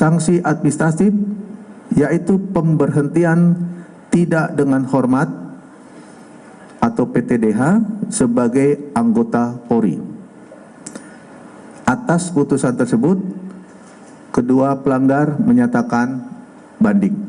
Sanksi administratif yaitu pemberhentian tidak dengan hormat atau PTDH sebagai anggota Polri. Atas putusan tersebut, kedua pelanggar menyatakan banding.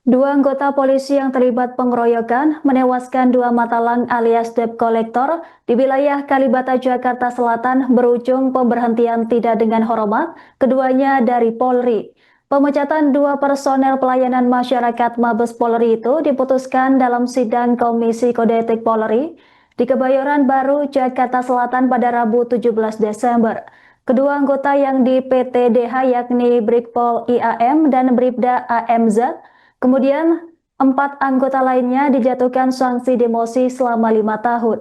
Dua anggota polisi yang terlibat pengeroyokan menewaskan dua matalang alias debt collector di wilayah Kalibata, Jakarta Selatan berujung pemberhentian tidak dengan hormat keduanya dari Polri. Pemecatan dua personel pelayanan masyarakat Mabes Polri itu diputuskan dalam sidang Komisi Kode Etik Polri di Kebayoran Baru, Jakarta Selatan pada Rabu 17 Desember. Kedua anggota yang di PTDH yakni Brigpol IAM dan Bribda AMZ. Kemudian, 4 anggota lainnya dijatuhkan sanksi demosi selama 5 tahun.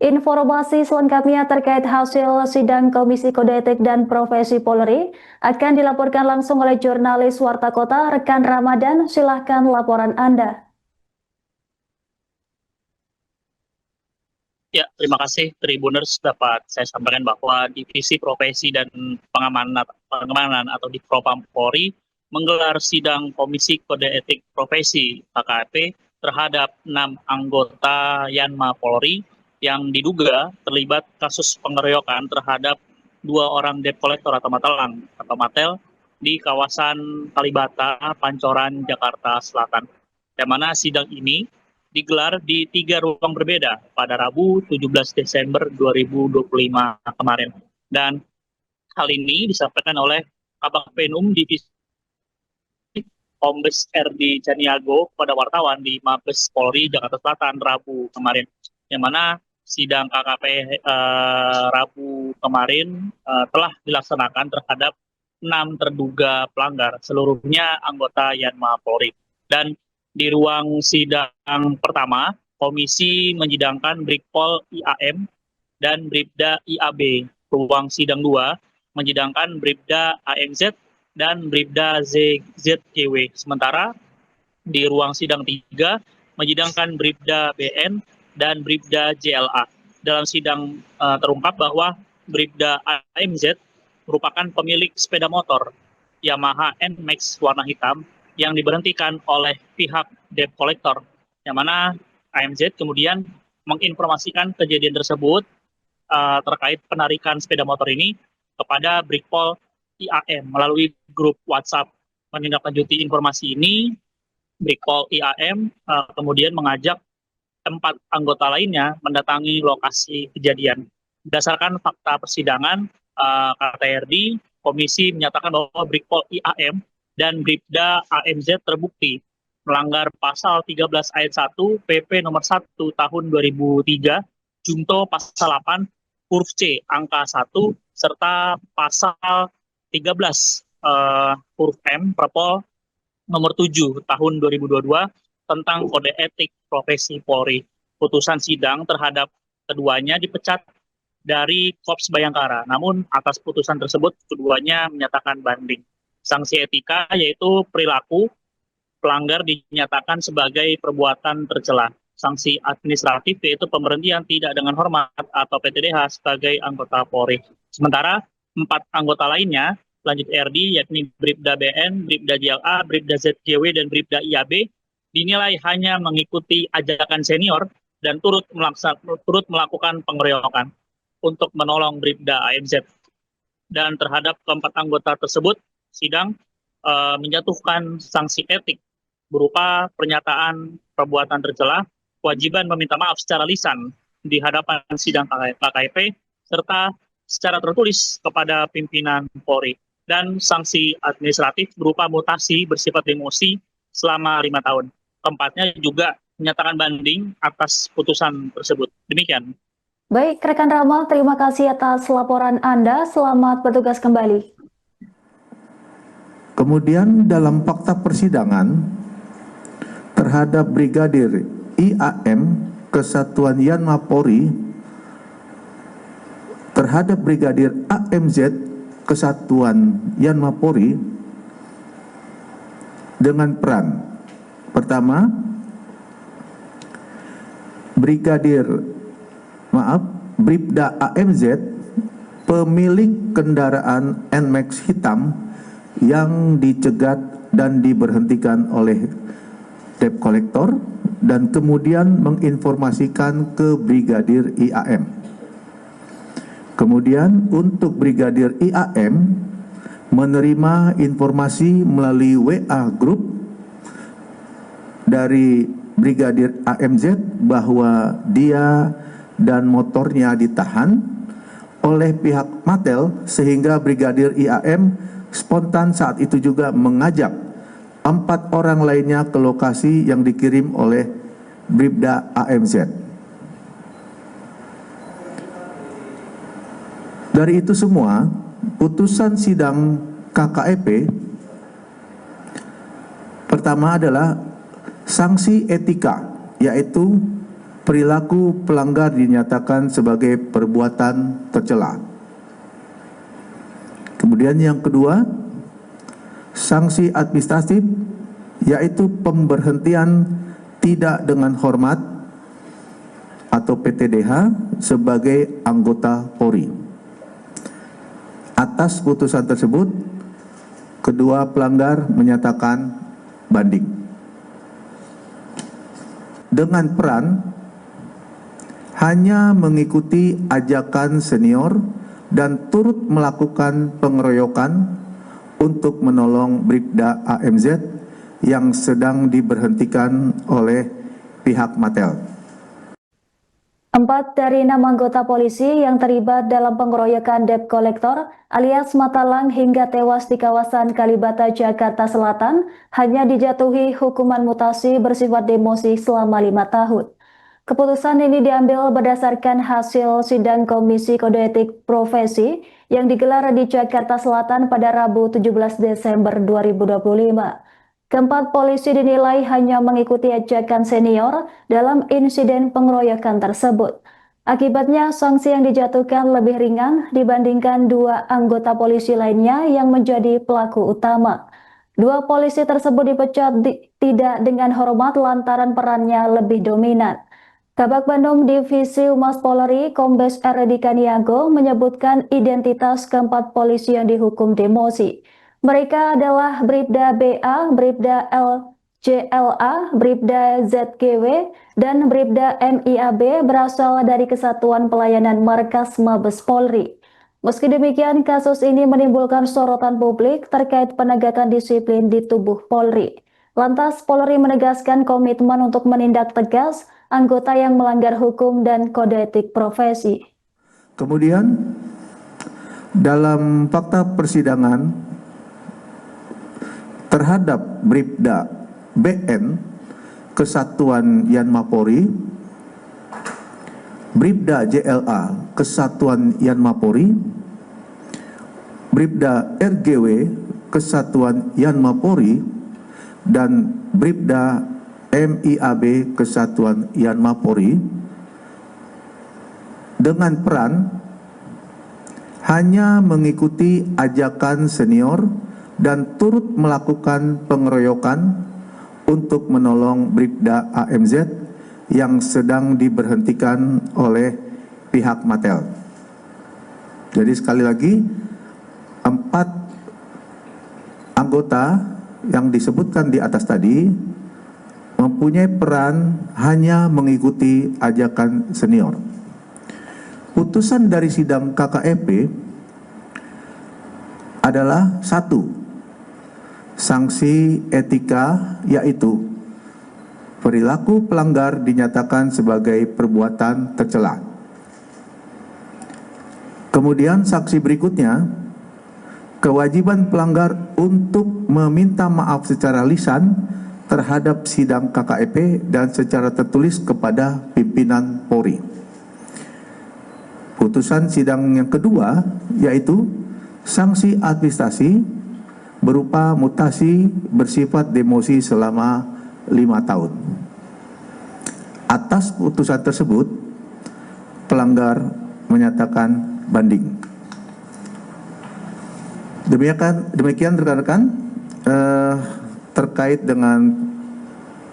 Informasi selengkapnya terkait hasil sidang Komisi Kode Etik dan Profesi Polri akan dilaporkan langsung oleh jurnalis Warta Kota, rekan Ramadan. Silahkan laporan Anda. Ya, terima kasih Tribuners. Dapat saya sampaikan bahwa Divisi Profesi dan Pengamanan atau di Propam Polri menggelar sidang Komisi Kode Etik Profesi KKP terhadap 6 anggota Yanma Polri yang diduga terlibat kasus pengeroyokan terhadap 2 orang debt collector atau matalang atau matel di kawasan Kalibata, Pancoran, Jakarta Selatan. Yang mana sidang ini digelar di 3 ruang berbeda pada Rabu 17 Desember 2025 kemarin. Dan hal ini disampaikan oleh Kabag Penum Divisi Kombes RD Caniago pada wartawan di Mabes Polri Jakarta Selatan Rabu kemarin, yang mana sidang KKP Rabu kemarin telah dilaksanakan terhadap 6 terduga pelanggar, seluruhnya anggota Yanma Polri. Dan di ruang sidang pertama, komisi menyidangkan Brigpol IAM dan Bribda IAB. Ruang sidang 2 menyidangkan Bribda AMZ dan Bribda ZKW. Sementara di ruang sidang 3 menyidangkan Bribda BN dan Bribda JLA. Dalam sidang terungkap bahwa Bribda AMZ merupakan pemilik sepeda motor Yamaha NMAX warna hitam yang diberhentikan oleh pihak debt collector, yang mana AMZ kemudian menginformasikan kejadian tersebut terkait penarikan sepeda motor ini kepada Brigpol IAM melalui grup WhatsApp. Menindaklanjuti informasi ini, Brigpol IAM kemudian mengajak 4 anggota lainnya mendatangi lokasi kejadian. Berdasarkan fakta persidangan, kata RD, komisi menyatakan bahwa Brigpol IAM dan Bribda AMZ terbukti melanggar pasal 13 ayat 1 PP nomor 1 tahun 2003, junto pasal 8 huruf C angka 1 serta pasal 13 huruf M Perpol nomor 7 tahun 2022 tentang kode etik profesi Polri. Putusan sidang terhadap keduanya dipecat dari Korps Bayangkara. Namun atas putusan tersebut keduanya menyatakan banding. Sanksi etika yaitu perilaku pelanggar dinyatakan sebagai perbuatan tercela. Sanksi administratif yaitu pemberhentian tidak dengan hormat atau PTDH sebagai anggota Polri. Sementara 4 anggota lainnya, lanjut RD, yakni Bribda BN, Bribda JLA, Bribda ZKW, dan Bribda IAB, dinilai hanya mengikuti ajakan senior dan turut melakukan pengeroyokan untuk menolong Bribda AMZ. Dan terhadap keempat anggota tersebut, sidang menjatuhkan sanksi etik berupa pernyataan perbuatan tercela, kewajiban meminta maaf secara lisan di hadapan sidang KKP, serta secara tertulis kepada pimpinan Polri, dan sanksi administratif berupa mutasi bersifat demosi selama 5 tahun. Keempatnya juga menyatakan banding atas putusan tersebut. Demikian. Baik, rekan Ramal, terima kasih atas laporan Anda. Selamat bertugas kembali. Kemudian dalam fakta persidangan terhadap Brigadir IAM Kesatuan Yanma Polri terhadap Brigadir AMZ Kesatuan Yanma Polri dengan peran pertama, Bribda AMZ pemilik kendaraan NMAX hitam yang dicegat dan diberhentikan oleh debt collector dan kemudian menginformasikan ke Brigadir IAM. Kemudian untuk Brigadir IAM menerima informasi melalui WA group dari Brigadir AMZ bahwa dia dan motornya ditahan oleh pihak Matel, sehingga Brigadir IAM spontan saat itu juga mengajak 4 orang lainnya ke lokasi yang dikirim oleh Bribda AMZ. Dari itu semua, putusan sidang KKEP pertama adalah sanksi etika, yaitu perilaku pelanggar dinyatakan sebagai perbuatan tercela. Kemudian yang kedua, sanksi administratif, yaitu pemberhentian tidak dengan hormat atau PTDH sebagai anggota Polri. Atas putusan tersebut, kedua pelanggar menyatakan banding. Dengan peran hanya mengikuti ajakan senior dan turut melakukan pengeroyokan untuk menolong Bribda AMZ yang sedang diberhentikan oleh pihak Matel. 4 dari 6 anggota polisi yang terlibat dalam pengeroyokan debt collector alias Matalang hingga tewas di kawasan Kalibata, Jakarta Selatan hanya dijatuhi hukuman mutasi bersifat demosi selama 5 tahun. Keputusan ini diambil berdasarkan hasil sidang Komisi Kode Etik Profesi yang digelar di Jakarta Selatan pada Rabu 17 Desember 2025. Keempat polisi dinilai hanya mengikuti ajakan senior dalam insiden pengeroyokan tersebut. Akibatnya, sanksi yang dijatuhkan lebih ringan dibandingkan 2 anggota polisi lainnya yang menjadi pelaku utama. 2 polisi tersebut dipecat tidak dengan hormat lantaran perannya lebih dominan. Kabak Bandung Divisi Humas Polri, Kombes R. Dikaniago menyebutkan identitas keempat polisi yang dihukum demosi. Mereka adalah Bribda BA, Bribda LJLA, Bribda ZGW, dan Bribda MIAB berasal dari Kesatuan Pelayanan Markas Mabes Polri. Meski demikian, kasus ini menimbulkan sorotan publik terkait penegakan disiplin di tubuh Polri. Lantas, Polri menegaskan komitmen untuk menindak tegas anggota yang melanggar hukum dan kode etik profesi. Kemudian, dalam fakta persidangan terhadap Bribda BN Kesatuan Yanma Polri, Bribda JLA Kesatuan Yanma Polri, Bribda RGW Kesatuan Yanma Polri, dan Bribda MIAB Kesatuan Yanma Polri dengan peran hanya mengikuti ajakan senior dan turut melakukan pengeroyokan untuk menolong Bribda AMZ yang sedang diberhentikan oleh pihak Matel. Jadi sekali lagi, 4 anggota yang disebutkan di atas tadi mempunyai peran hanya mengikuti ajakan senior. Putusan dari sidang KKEP adalah 1. Sanksi etika, yaitu perilaku pelanggar dinyatakan sebagai perbuatan tercela. Kemudian sanksi berikutnya, kewajiban pelanggar untuk meminta maaf secara lisan terhadap sidang KKEP dan secara tertulis kepada pimpinan Polri. Putusan sidang yang kedua, yaitu sanksi administrasi berupa mutasi bersifat demosi selama 5 tahun. Atas putusan tersebut, pelanggar menyatakan banding. Demikian rekan-rekan terkait dengan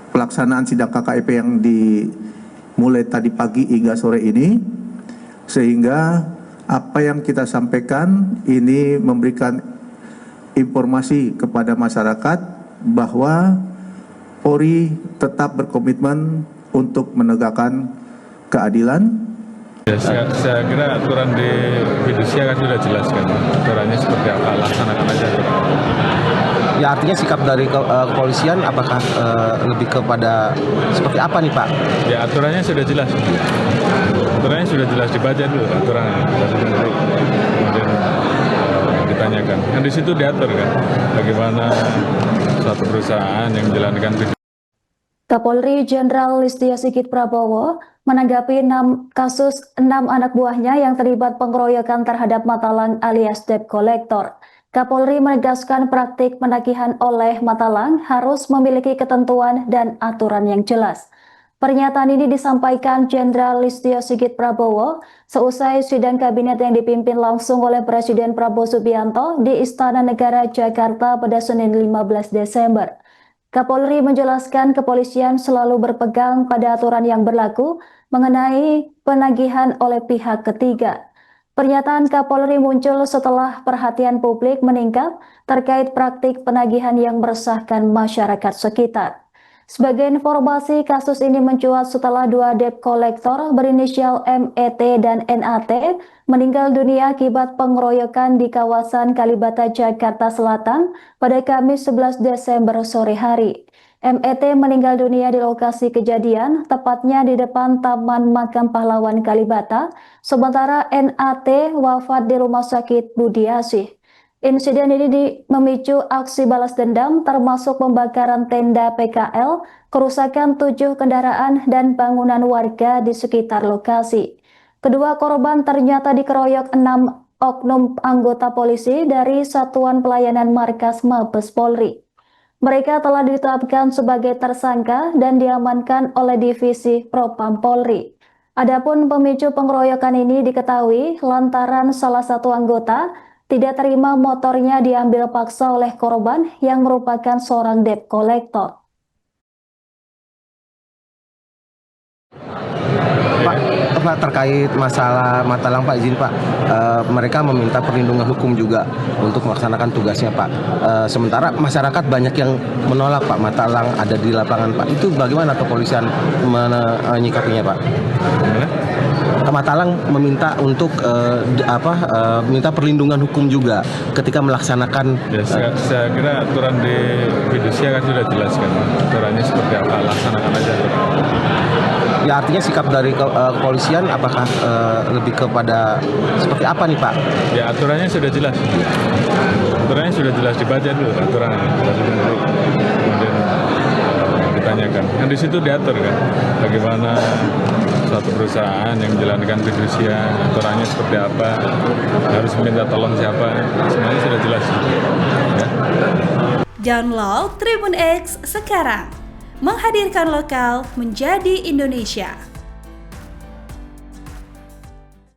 pelaksanaan sidang KKEP yang dimulai tadi pagi hingga sore ini, sehingga apa yang kita sampaikan ini memberikan informasi kepada masyarakat bahwa Polri tetap berkomitmen untuk menegakkan keadilan. Ya, saya kira aturan di fidusia kan sudah jelas kan, aturannya seperti apa, laksanakan aja. Ya, artinya sikap dari kepolisian apakah lebih kepada seperti apa nih Pak? Ya, aturannya sudah jelas. Aturannya sudah jelas, dibaca dulu aturannya. Kemudian ditanyakan. Kan di situ diatur kan, bagaimana suatu perusahaan yang menjalankan fidusia. Kapolri Jenderal Listio Sigit Prabowo menanggapi 6 anak buahnya yang terlibat pengeroyokan terhadap Matalang alias debt collector. Kapolri menegaskan praktik penagihan oleh Matalang harus memiliki ketentuan dan aturan yang jelas. Pernyataan ini disampaikan Jenderal Listio Sigit Prabowo seusai sidang kabinet yang dipimpin langsung oleh Presiden Prabowo Subianto di Istana Negara Jakarta pada Senin 15 Desember. Kapolri menjelaskan kepolisian selalu berpegang pada aturan yang berlaku mengenai penagihan oleh pihak ketiga. Pernyataan Kapolri muncul setelah perhatian publik meningkat terkait praktik penagihan yang meresahkan masyarakat sekitar. Sebagai informasi, kasus ini mencuat setelah 2 debt collector berinisial MET dan NAT meninggal dunia akibat pengeroyokan di kawasan Kalibata, Jakarta Selatan pada Kamis 11 Desember sore hari. MET meninggal dunia di lokasi kejadian, tepatnya di depan Taman Makam Pahlawan Kalibata, sementara NAT wafat di Rumah Sakit Budi Asih. Insiden ini memicu aksi balas dendam termasuk pembakaran tenda PKL, kerusakan 7 kendaraan dan bangunan warga di sekitar lokasi. Kedua korban ternyata dikeroyok 6 oknum anggota polisi dari Satuan Pelayanan Markas Mabes Polri. Mereka telah ditetapkan sebagai tersangka dan diamankan oleh Divisi Propam Polri. Adapun pemicu pengeroyokan ini diketahui lantaran salah satu anggota tidak terima motornya diambil paksa oleh korban yang merupakan seorang debt collector. Pak, terkait masalah Matalang Pak, izin Pak, mereka meminta perlindungan hukum juga untuk melaksanakan tugasnya Pak. Sementara masyarakat banyak yang menolak Pak, Matalang ada di lapangan Pak. Itu bagaimana kepolisian menyikapinya Pak? Matalang meminta untuk minta perlindungan hukum juga ketika melaksanakan. Ya, saya kira aturan di fidusia kan sudah jelas kan, aturannya seperti apa, laksanakan aja. Ya, artinya sikap dari kepolisian apakah lebih kepada seperti apa nih Pak? Ya, aturannya sudah jelas. Aturannya sudah jelas, dibaca dulu aturannya. Kemudian ditanyakan. Kan di situ diatur kan, bagaimana suatu perusahaan yang menjalankan fidusia, aturannya seperti apa, harus minta tolong siapa, semuanya sudah jelas. Ya. Download Tribun X sekarang, menghadirkan lokal menjadi Indonesia.